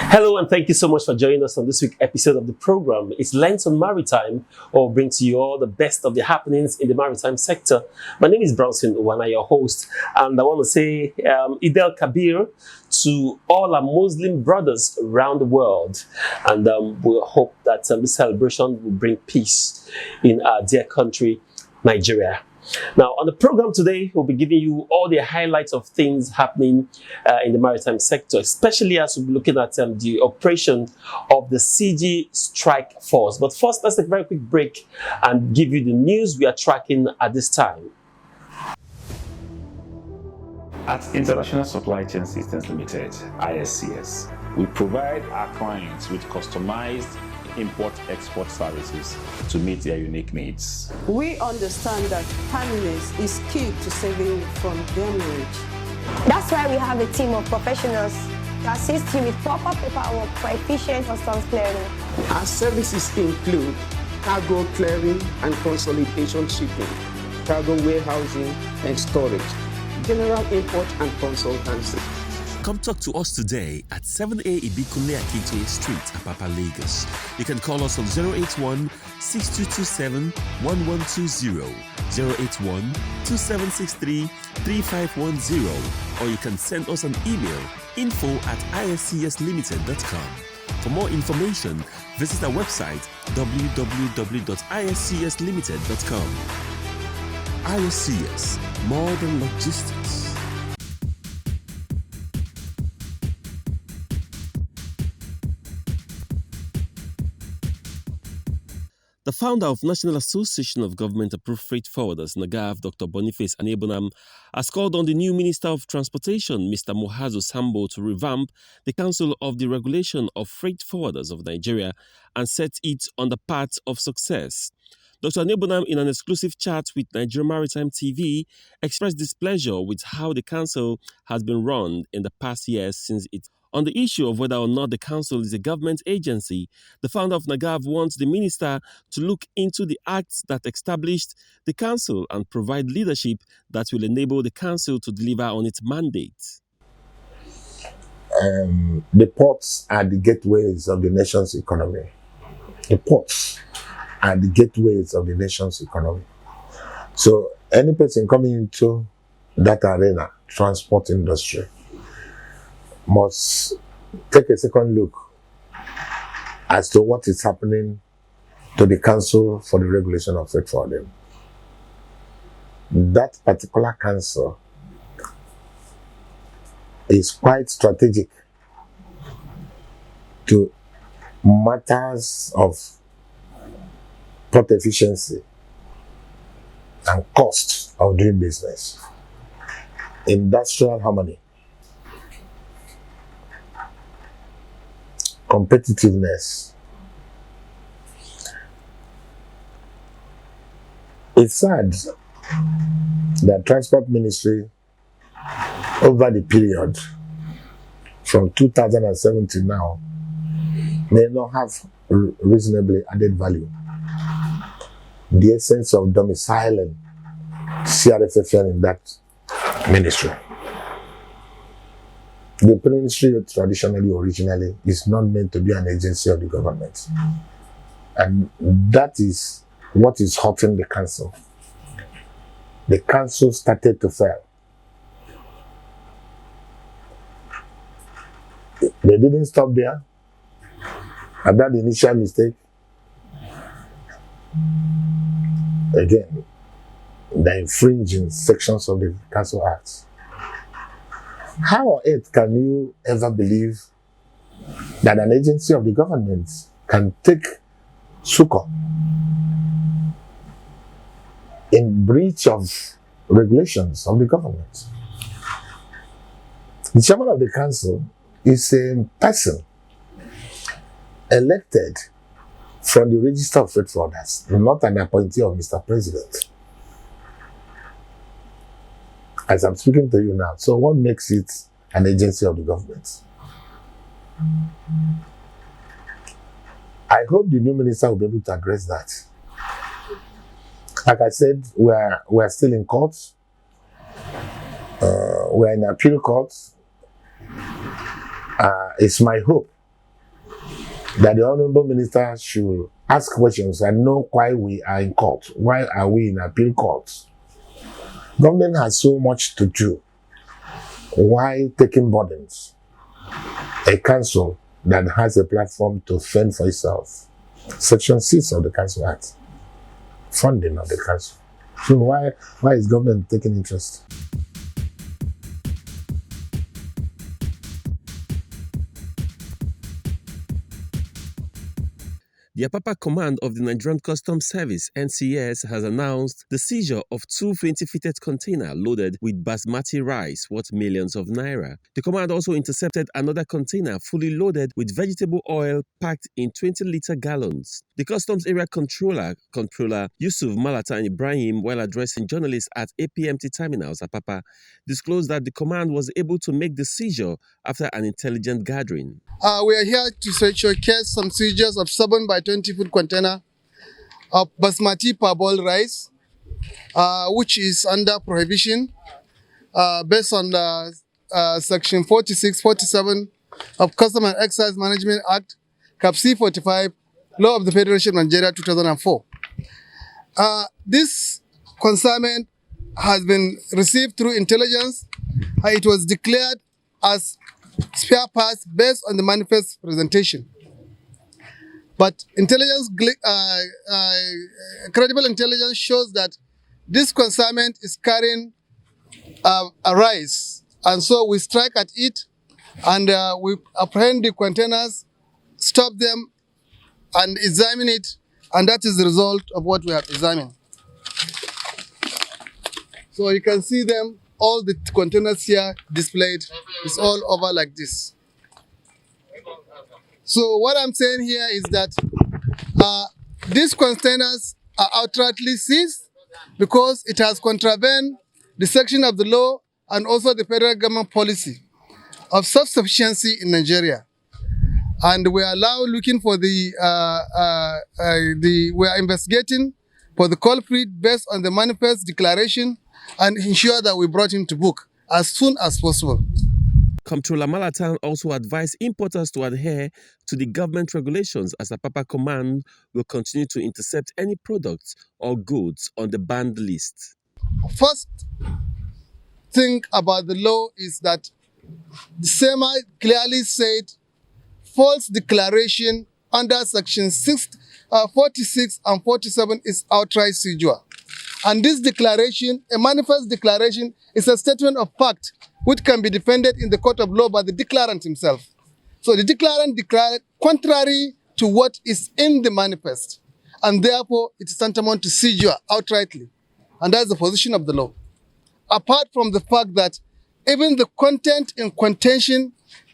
Hello and thank you so much for joining us on this week's episode of the program. It's Lens on Maritime, or bring to you all the best of the happenings in the maritime sector. My name is Brownson, Unwana, your host, and I want to say Eid al-Kabir to all our Muslim brothers around the world, and we hope that this celebration will bring peace in our dear country, Nigeria. Now, on the program today, we'll be giving you all the highlights of things happening in the maritime sector, especially as we'll be looking at the operation of the CG Strike Force. But first, let's take a very quick break and give you the news we are tracking at this time. At International Supply Chain Systems Limited, ISCS, we provide our clients with customized import-export services to meet their unique needs. We understand that timeliness is key to saving from damage. That's why we have a team of professionals to assist you with proper paperwork for efficient customs clearing. Our services include cargo clearing and consolidation shipping, cargo warehousing and storage, general import and consultancy. Come talk to us today at 7A Ibikunle Akite Street, Apapa, Lagos. You can call us on 081-6227-1120, 081-2763-3510, or you can send us an email, info@iscslimited.com. For more information, visit our website, www.iscslimited.com. ISCS, more than logistics. The founder of National Association of Government-Approved Freight Forwarders, Nagaff, Dr. Boniface Aniebonam, has called on the new Minister of Transportation, Mr. Muazu Sambo, to revamp the Council of the Regulation of Freight Forwarders of Nigeria and set it on the path of success. Dr. Aniebonam, in an exclusive chat with Nigeria Maritime TV, expressed displeasure with how the council has been run in the past years since it. On the issue of whether or not the council is a government agency, the founder of Nagaff wants the minister to look into the acts that established the council and provide leadership that will enable the council to deliver on its mandate. The ports are the gateways of the nation's economy. The ports are the gateways of the nation's economy. So any person coming into that arena, transport industry, must take a second look as to what is happening to the Council for the Regulation of Freight Forwarding. That particular council is quite strategic to matters of port efficiency and cost of doing business, industrial harmony, competitiveness. It's sad that Transport Ministry, over the period from 2007 to now, may not have reasonably added value. The essence of domiciling CRFFN in that ministry. The ministry traditionally, originally, is not meant to be an agency of the government. And that is what is hurting the council. The council started to fail. They didn't stop there. At that initial mistake, again, they're infringing sections of the Council Act. How on earth can you ever believe that an agency of the government can take succor in breach of regulations of the government? The chairman of the council is a person elected from the register of freight forwarders, not an appointee of Mr. President. As I'm speaking to you now, so what makes it an agency of the government? I hope the new minister will be able to address that. Like I said, we're still in court. We're in appeal court. It's my hope that the Honorable Minister should ask questions and know why we are in court. Why are we in appeal court? Government has so much to do. Why taking burdens? A council that has a platform to fend for itself. Section 6 of the Council Act. Funding of the council. So why is government taking interest? The Apapa Command of the Nigerian Customs Service, NCS, has announced the seizure of 2 fitted containers loaded with basmati rice worth millions of naira. The command also intercepted another container fully loaded with vegetable oil packed in 20-litre gallons. The Customs Area Controller Yusuf Malatan Ibrahim, while addressing journalists at APMT Terminals, Apapa, disclosed that the command was able to make the seizure after an intelligent gathering. We are here to showcase some seizures of 7 by 20 foot container of basmati parboiled rice, which is under prohibition based on Section 46, 47 of Custom and Excise Management Act, Cap C 45, Law of the Federation of Nigeria 2004. This consignment has been received through intelligence. It was declared as spare parts based on the manifest presentation. But intelligence, credible intelligence shows that this consignment is carrying a rice. And so we strike at it and we apprehend the containers, stop them and examine it. And that is the result of what we have examined. So you can see them, all the containers here displayed, it's all over like this. So what I'm saying here is that these containers are outrightly seized because it has contravened the section of the law and also the federal government policy of self-sufficiency in Nigeria. And we are now looking for we are investigating for the culprit based on the manifest declaration and ensure that we brought him to book as soon as possible. Comptroller Malatan also advised importers to adhere to the government regulations as Apapa Command will continue to intercept any products or goods on the banned list. First thing about the law is that the SEMA clearly said false declaration under Section 46 and 47 is outright seizure. And this declaration, a manifest declaration, is a statement of fact which can be defended in the court of law by the declarant himself. So the declarant declared contrary to what is in the manifest, and therefore it is tantamount to seizure outrightly. And that's the position of the law. Apart from the fact that even the content in contention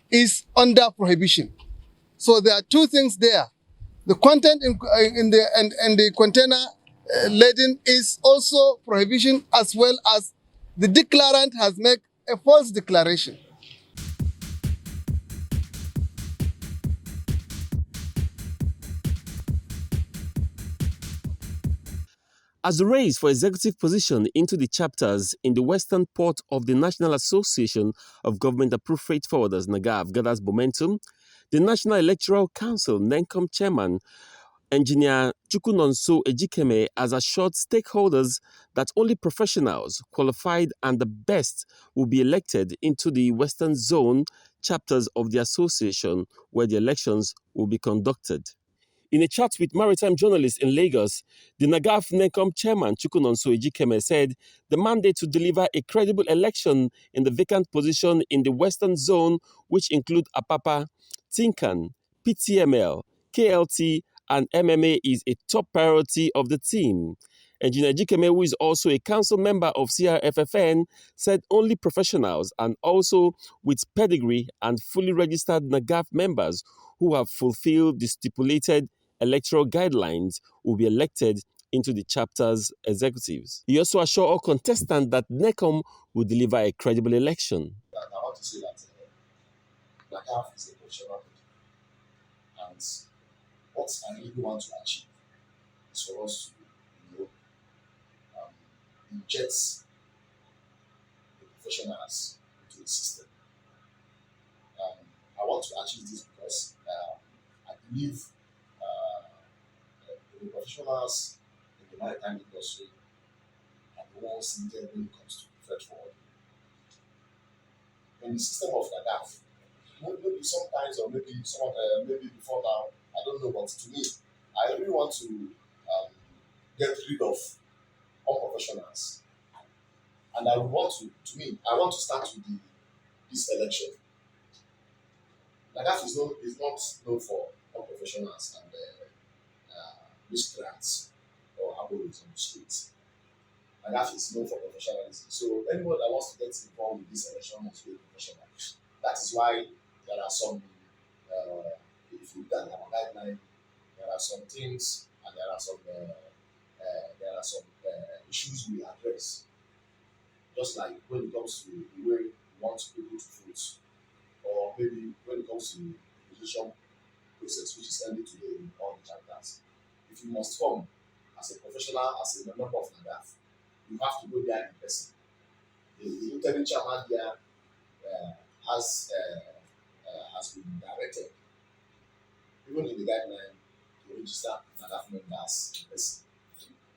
is under prohibition. So there are two things there. The content in the container laden is also prohibition, as well as the declarant has made a false declaration. As the race for executive position into the chapters in the western port of the National Association of Government-Approved Freight Forwarders, Nagaff, gathers momentum, the National Electoral Council, NENCOM chairman, Engineer Chukwunonso Ejikeme, has assured stakeholders that only professionals, qualified and the best will be elected into the Western Zone chapters of the association where the elections will be conducted. In a chat with Maritime journalists in Lagos, the Nagaff NENCOM chairman Chukwunonso Ejikeme said the mandate to deliver a credible election in the vacant position in the Western Zone, which include Apapa, Tinkan, PTML, KLT, and MMA, is a top priority of the team. Engineer Ejikeme, who is also a council member of CRFFN, said only professionals and also with pedigree and fully registered Nagaff members who have fulfilled the stipulated electoral guidelines will be elected into the chapter's executives. He also assured all contestants that NECOM will deliver a credible election. I want to say that Nagaff is a professional And what I really want to achieve is for us to, inject the professionals into the system. I want to achieve this because I believe the professionals in the maritime industry are the ones needed when it comes to freight forwarding. In the system of Nagaff, maybe sometimes or maybe before now, I don't know, but to me, I really want to get rid of unprofessionals. And I want to start with this election. Nagaff is not known for unprofessionals and miscreants or abolitions on the streets. Nagaff is known for professionalism. So anyone that wants to get involved with this election must be a professional. That is why there are some, if you look at our guideline, there are some things and there are some issues we address. Just like when it comes to the way we want people to vote, or maybe when it comes to the registration process, which is ending today in all the chapters. If you must come as a professional, as a member of Nagaff, you have to go there in person. The lieutenant chairman there has been directed, even in the guideline, to register Nagaff members in person.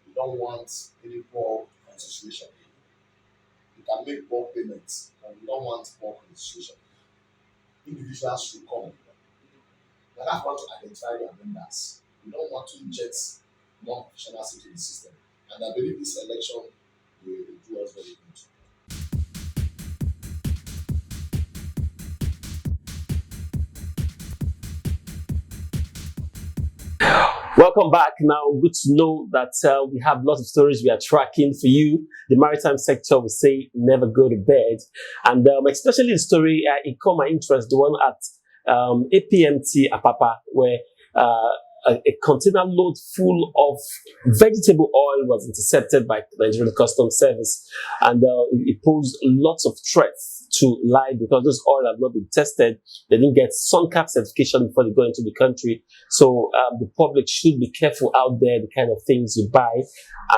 You don't want any poor registration. You can make bulk payments, and you don't want bulk registration. Individuals should come. Nagaff want to identify their members. We don't want to inject non-professionals into the system. And I believe this election will do us very good. Welcome back. Now, good to know that we have lots of stories we are tracking for you. The maritime sector will say never go to bed. And especially the story, it caught my interest, the one at APMT Apapa, where a container load full of vegetable oil was intercepted by the Nigerian Customs Service. And it posed lots of threats to life because those oil have not been tested. They didn't get SUNCAP certification before they go into the country. So the public should be careful out there, the kind of things you buy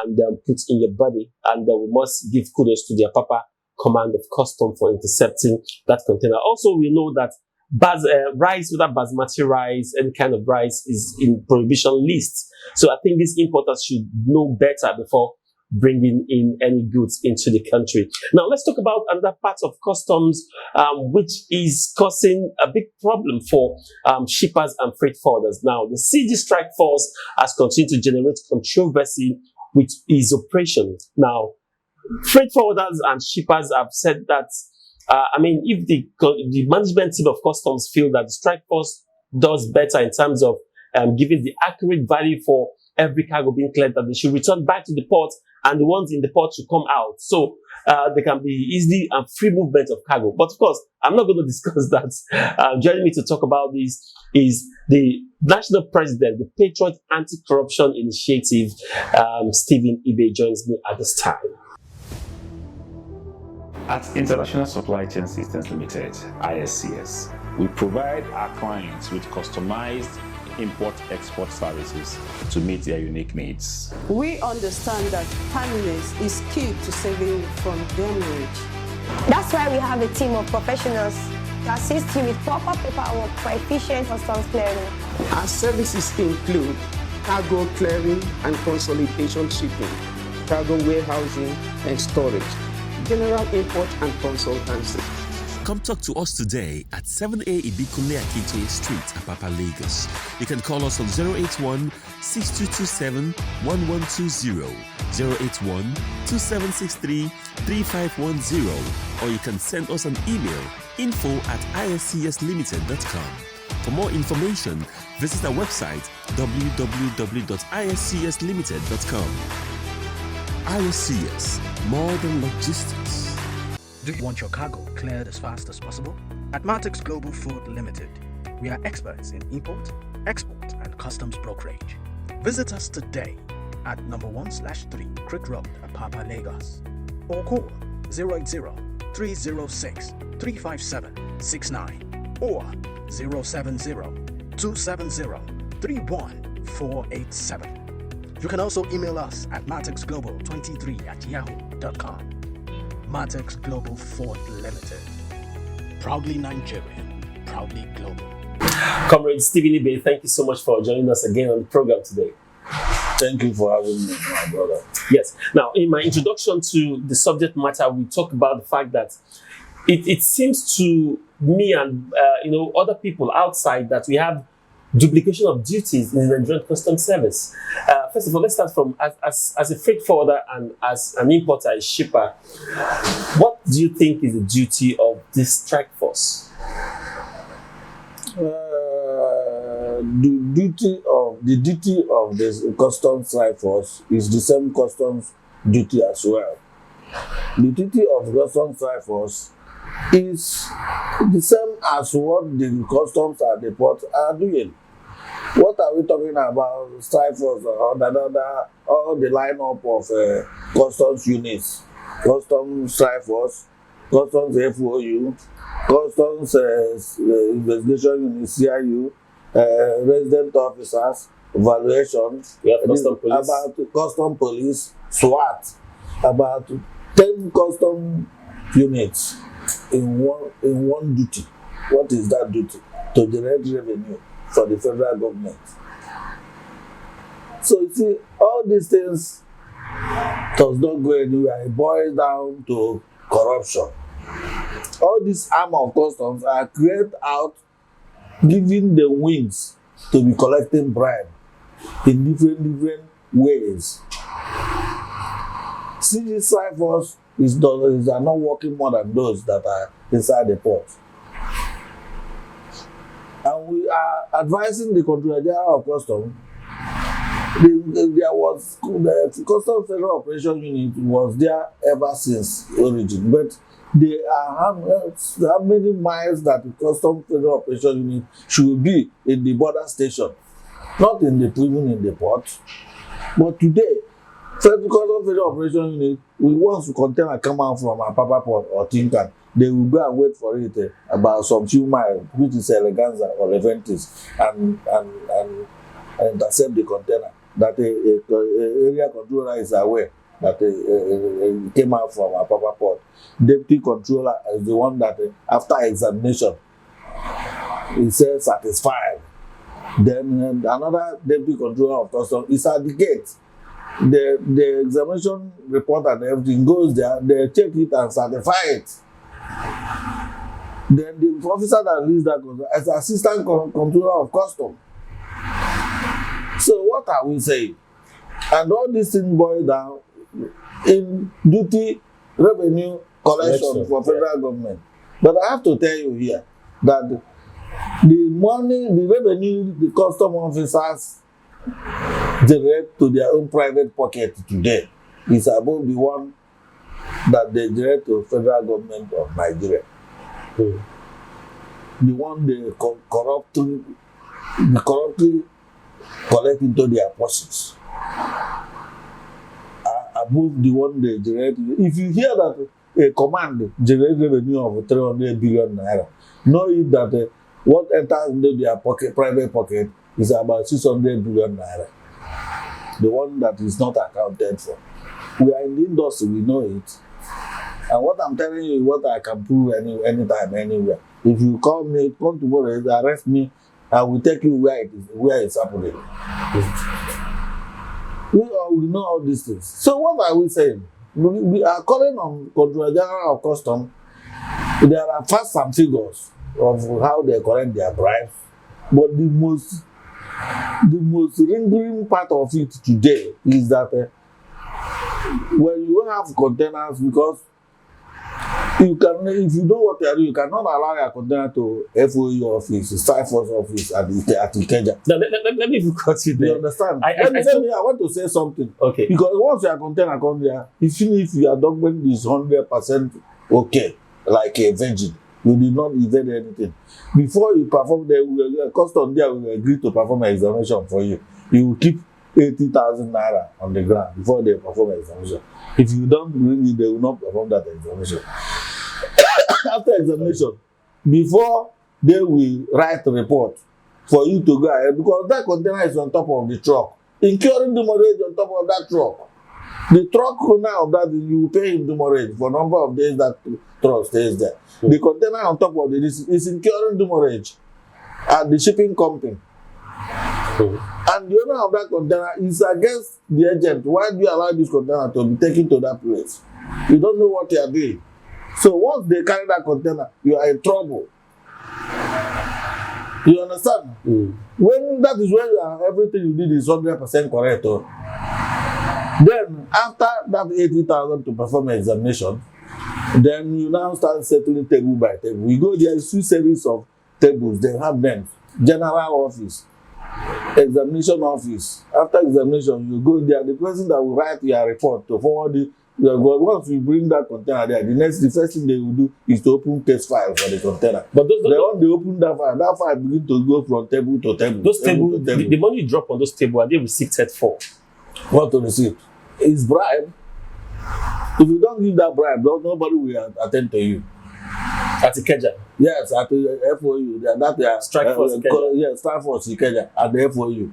and put in your body. And we must give kudos to the Apapa Command of Custom for intercepting that container. Also, we know that rice, whether basmati rice, any kind of rice, is in prohibition lists. So I think these importers should know better before bringing in any goods into the country. Now let's talk about another part of customs, which is causing a big problem for shippers and freight forwarders. Now the CG Strike Force has continued to generate controversy with its operation. Now freight forwarders and shippers have said that if the management team of customs feel that the strike force does better in terms of giving the accurate value for every cargo being cleared, that they should return back to the port and the ones in the port should come out. So there can be easy and free movement of cargo. But of course, I'm not going to discuss that. Joining me to talk about this is the National President, the Patriot Anti-Corruption Initiative, Stephen Ibe joins me at this time. At International Supply Chain Systems Limited, ISCS, we provide our clients with customized import-export services to meet their unique needs. We understand that timeliness is key to saving you from demurrage. That's why we have a team of professionals to assist you with proper paperwork for efficient customs clearing. Our services include cargo clearing and consolidation shipping, cargo warehousing and storage, general import and consultancy. Come talk to us today at 7A Ibikunle Akintoye Street, Apapa, Lagos. You can call us on 081-6227-1120, 081-2763-3510, or you can send us an email, info@iscslimited.com. For more information, visit our website, www.iscslimited.com. ISCS, more than logistics. Do you want your cargo cleared as fast as possible? At Martix Global Food Limited, we are experts in import, export, and customs brokerage. Visit us today at number 1/3 Creek Road, Apapa, Lagos, or call 080-306-35769 or 070-306-357 270-31487. You can also email us at matixglobal23@yahoo.com. Matix Global Ford Limited. Proudly Nigerian, proudly global. Comrade Stephen Ibe, thank you so much for joining us again on the program today. Thank you for having me, my brother. Yes. Now, in my introduction to the subject matter, we talk about the fact that it seems to me and other people outside that we have duplication of duties in the Nigerian Customs Service. First of all, let's start from as a freight forwarder and as an importer, a shipper. What do you think is the duty of this strike force? The duty of the customs strike force is the same customs duty as well. The duty of customs strike force is the same as what the customs at the port are doing. What are we talking about? Strike force or the lineup of customs units, customs strike force, customs FOU, customs investigation unit CIU, resident officers, evaluation, about custom police, SWAT, about 10 custom units in one duty. What is that duty? To generate revenue for the federal government. So you see, all these things does not go anywhere. It boils down to corruption. All these arm of customs are created out, giving the wings to be collecting bribe in different ways. CG strike force are not working more than those that are inside the port. And we are advising the Controller General of Customs. The Customs Federal Operation Unit was there ever since origin, but they are how many miles that the Customs Federal Operation Unit should be in the border station, not even in the port. But today, Customs Federal Operation Unit, once the container come out from Apapa Port or Tinkan, they will go and wait for it about some few miles, which is Eleganza or Leventis, and intercept the container. That area controller is aware that it came out from Apapa Port. Deputy controller is the one that, after examination, he says satisfied. Then another deputy controller of customs is at the gate. The examination report and everything goes there, they check it and certify it. Then the officer that leads that as assistant controller of custom. So what are we saying? And all these things boil down in duty revenue collection for federal government. But I have to tell you here that the money, the revenue the custom officers generate to their own private pocket today is above the one that they generate to federal government of Nigeria. The one they corruptly collect into their purses above the one they generate. If you hear that a command generate revenue of 300 billion naira, know it that what enters into their private pocket is about 600 billion naira. The one that is not accounted for. We are in the industry, we know it. And what I'm telling you is what I can prove anytime, anywhere. If you call me, come tomorrow, arrest me, I will take you where it's happening. We know all these things. So what are we saying? We are calling on Controller General of Customs. There are facts and figures of how they collect their bribes, but the most lingering part of it today is that when you have containers, because you can, if you know what you are doing, you cannot allow your container to FOE office, strike force office at Ikeja. Let me cut you there. You understand? I want to say something. Okay. Because once your container comes there, even if your document is 100% okay, like a virgin, you did not evade anything. Before you perform, the custom there will agree to perform an examination for you. You will keep 80,000 naira on the ground before they perform an examination. If you don't bring it, they will not perform that examination. After examination, before they will write a report, for you to go ahead because that container is on top of the truck. Incurring demurrage on top of that truck. The truck owner of that, you pay him demurrage for number of days that truck stays there. The container on top of it is incurring demurrage at the shipping company. And the owner of that container is against the agent. Why do you allow this container to be taken to that place? You don't know what you are doing. So once they carry that container, you are in trouble. You understand? When that is when everything you did is 100% correct. Then after that 80,000 to perform an examination, then you now start settling table by table. You go there, is 2 series of tables. They have them. General office, examination office. After examination, you go there. The person that will write your report to forward it. Once you bring that container there, the first thing they will do is to open case file for the container. But when they open that file begin to go from table to table. Those tables, the money you drop on those tables, are they receipted for? What to receive? It's bribe. If you don't give that bribe, nobody will attend to you. At Ikeja? Yes, at the FOU. Strike Force Ikeja? Yes, Strike Force Ikeja at the FOU.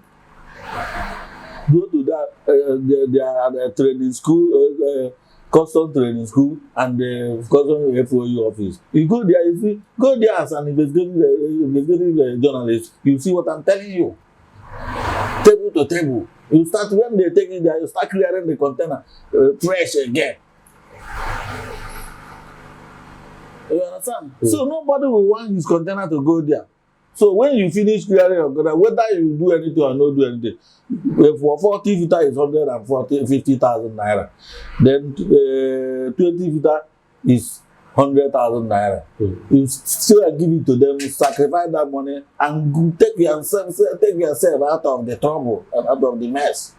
Go to that, they are at a training school, custom training school, and the custom FOU office. You go there, go there as an investigative journalist, you see what I'm telling you. Table to table. You start, when they take it there, you start clearing the container fresh again. You understand? So nobody will want his container to go there. So when you finish clearing your container, whether you do anything or not do anything, for 40 footer is 150,000 naira. Then 20 footer is 100,000 naira. You still give it to them, sacrifice that money, and take yourself out of the trouble and out of the mess.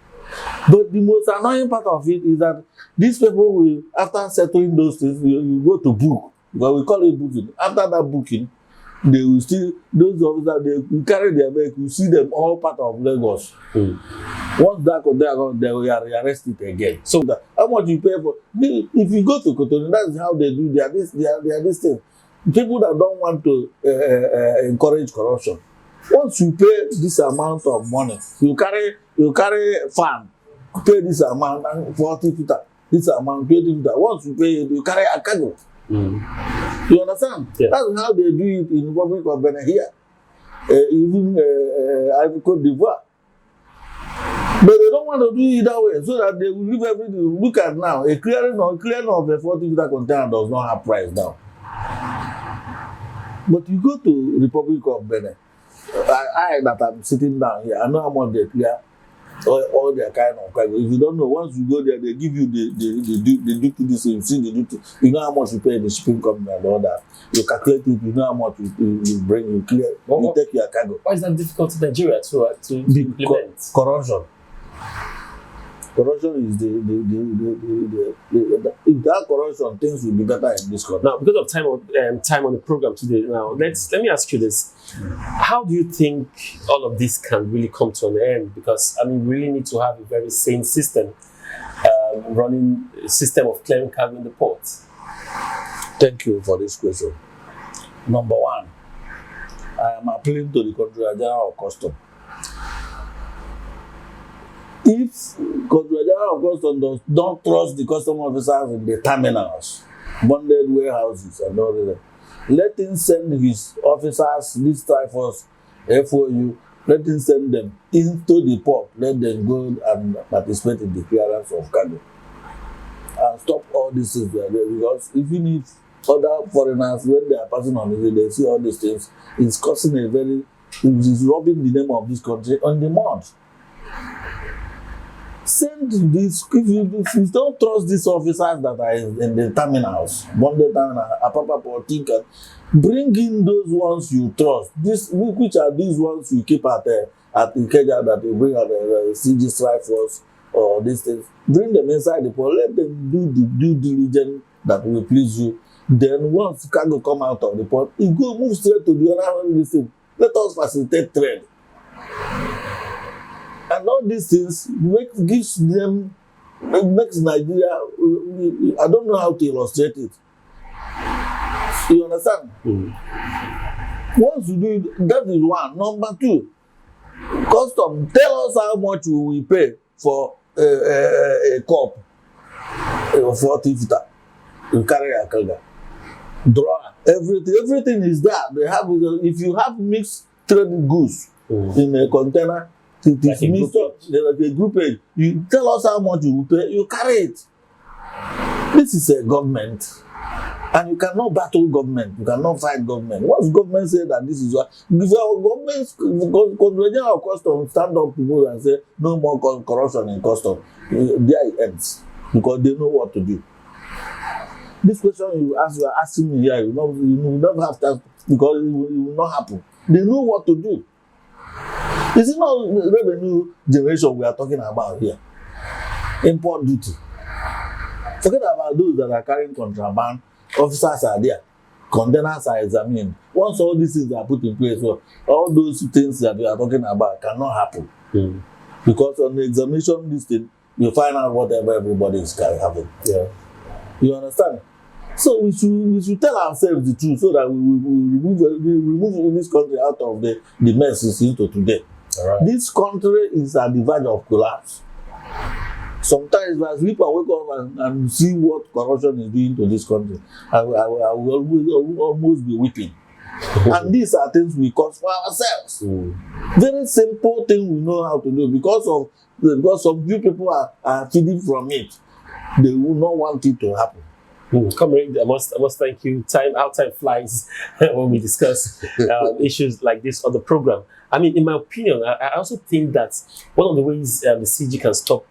But the most annoying part of it is that these people will, after settling those things, you go to book. But we call it booking. After that booking, they will still, those officers, they will carry their vehicle, you see them all part of Lagos. Once that container, they will arrest it again. So how much you pay for? If you go to Cotonou, that's how they do this thing. People that don't want to encourage corruption. Once you pay this amount of money, you carry farm, pay this amount, and 40 footer, this amount, 20 footer. Once you pay it, you carry a cargo. You understand? Yeah. That's how they do it in the Republic of Benin here. Even Côte d'Ivoire. But they don't want to do it that way, so that they will leave everything. Look at now, a clearing of a 40 footer container does not have price now. But you go to Republic of Benin, I that I'm sitting down here, I know how much they clear all their kind of cargo. If you don't know, once you go there, they give you the duty. This, you see the duty. You know how much you pay the shipping company and all that. You calculate it. You know how much you bring. You clear. You take your cargo. Why is that difficult in Nigeria to implement? Corruption. Corruption is if that corruption, things will be better in this country. Now, because of time on the program today, now let me ask you this: how do you think all of this can really come to an end? Because we really need to have a very sane system, running a system of clearing cargo in the port. Thank you for this question. Number one, I am appealing to the Controller General of Customs. If Controller General of Customs don't trust the custom officers in the terminals, bonded warehouses, and all that, let him send his officers, this Strike Force, FOU, let him send them into the port, let them go and participate in the clearance of cargo. And stop all these things there, because even if other foreigners, when they are passing on the way, they see all these things, it's causing it's robbing the name of this country on the mud. Send this, if you don't trust these officers that are in the terminals, bonded terminal, Apapa Portinka, bring in those ones you trust. Which are these ones you keep at Ikeja that you bring at the CG Strike Force or these things. Bring them inside the port, let them do the due diligence that will please you. Then once cargo come out of the port, you go move straight to the other one. Let us facilitate trade. And all these things makes Nigeria, I don't know how to illustrate it. You understand? Once you do it, that is one. Number two, custom, tell us how much we will pay for a cup, a 40 footer. You carry a cargo. Drawer, everything is there. They have, if you have mixed trading goods in a container, it is mixed up, like a group age. You tell us how much you will pay, you carry it. This is a government, and you cannot battle government, you cannot fight government. Once government say that this is what, if our government, Congressional Custom stand up tomorrow and say no more corruption in custom, there it ends, because they know what to do. This question you are asking me here, you will not have to, because it will not happen. They know what to do. This is not revenue generation we are talking about here. Import duty. Forget about those that are carrying contraband. Officers are there. Containers are examined. Once all these things are put in place, well, all those things that we are talking about cannot happen. Because on the examination this thing, you find out whatever everybody is having. Yeah. You understand? So we should tell ourselves the truth so that we remove this country out of the mess it's into today. Right. This country is at the verge of collapse. Sometimes when people wake up and see what corruption is doing to this country, I will almost be weeping. And these are things we cause for ourselves. Very simple thing we know how to do because some few people are feeding from it. They will not want it to happen. Comrade, I must thank you. How time flies when we discuss issues like this on the program. I mean, in my opinion, I also think that one of the ways the CG can stop,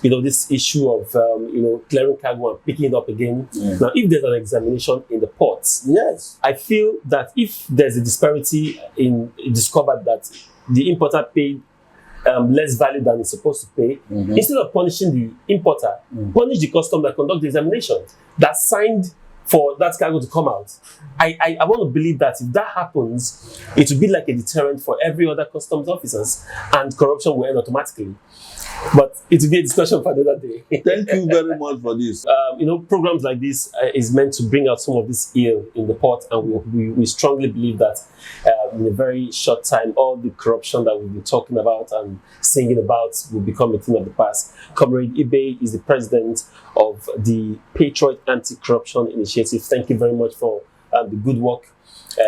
this issue of clearing cargo and picking it up again. Now, if there's an examination in the ports, yes, I feel that if there's a disparity discovered that the importer paid less value than it's supposed to pay, instead of punishing the importer, punish the custom that conduct the examination, that signed for that cargo to come out. I want to believe that if that happens, it will be like a deterrent for every other customs officers, and corruption will end automatically. But it will be a discussion for another day. Thank you very much for this. Programs like this is meant to bring out some of this ill in the port, and we strongly believe that in a very short time, all the corruption that we've been talking about and singing about will become a thing of the past. Comrade Ibe is the president of the Patriot Anti-Corruption Initiative. Thank you very much for the good work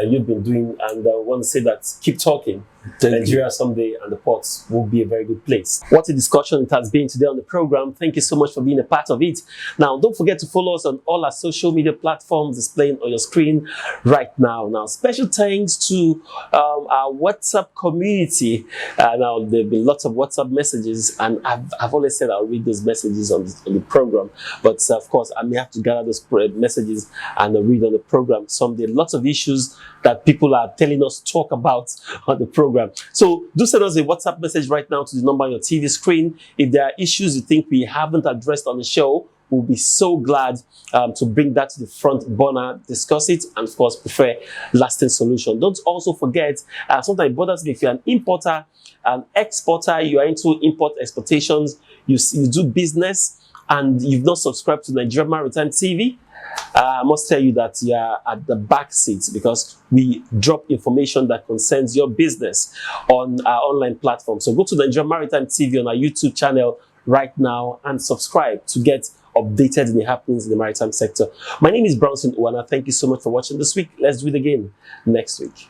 you've been doing, and I want to say that keep talking. Nigeria someday and the ports will be a very good place. What a discussion it has been today on the program. Thank you so much for being a part of it. Now, don't forget to follow us on all our social media platforms displaying on your screen right now. Now, special thanks to our WhatsApp community. Now, there have been lots of WhatsApp messages, and I've always said I'll read those messages on the program. But of course, I may have to gather those messages and read on the program someday. Lots of issues that people are telling us to talk about on the program. So do send us a WhatsApp message right now to the number on your TV screen. If there are issues you think we haven't addressed on the show, we'll be so glad to bring that to the front burner, discuss it, and of course prefer lasting solution. Don't also forget, sometimes it bothers me, if you're an importer, an exporter, you are into import exportations, you do business, and you've not subscribed to Nigeria Maritime TV, I must tell you that you are at the back seat, because we drop information that concerns your business on our online platform. So go to Nigeria Maritime TV on our YouTube channel right now and subscribe to get updated in the happenings in the maritime sector. My name is Brownson Unwana. Thank you so much for watching this week. Let's do it again next week.